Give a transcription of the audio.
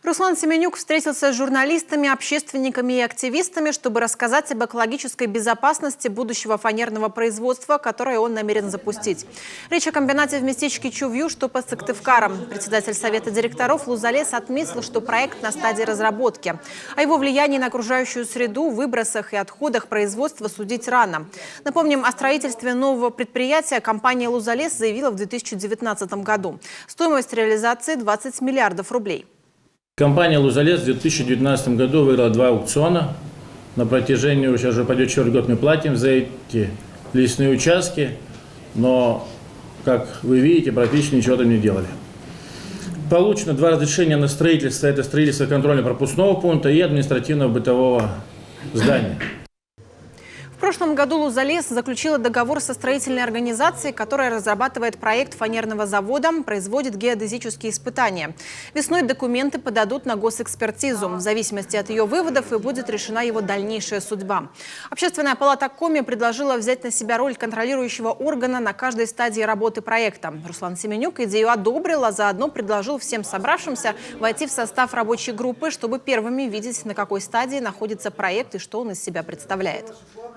Руслан Семенюк встретился с журналистами, общественниками и активистами, чтобы рассказать об экологической безопасности будущего фанерного производства, которое он намерен запустить. Речь о комбинате в местечке Чувью, что под Сыктывкаром. Председатель Совета директоров Лузалес отметил, что проект на стадии разработки. О его влиянии на окружающую среду, выбросах и отходах производства судить рано. Напомним, о строительстве нового предприятия компания Лузалес заявила в 2019 году. Стоимость реализации – 20 миллиардов рублей. Компания «Лузалес» в 2019 году выиграла 2 аукциона. На протяжении, сейчас уже пойдет 4 год, мы платим за эти лесные участки, но, как вы видите, практически ничего там не делали. Получено 2 разрешения на строительство. Это строительство контрольно-пропускного пункта и административно-бытового здания. В прошлом году Лузалес заключила договор со строительной организацией, которая разрабатывает проект фанерного завода, производит геодезические испытания. Весной документы подадут на госэкспертизу. В зависимости от ее выводов и будет решена его дальнейшая судьба. Общественная палата Коми предложила взять на себя роль контролирующего органа на каждой стадии работы проекта. Руслан Семенюк идею одобрил, а заодно предложил всем собравшимся войти в состав рабочей группы, чтобы первыми видеть, на какой стадии находится проект и что он из себя представляет.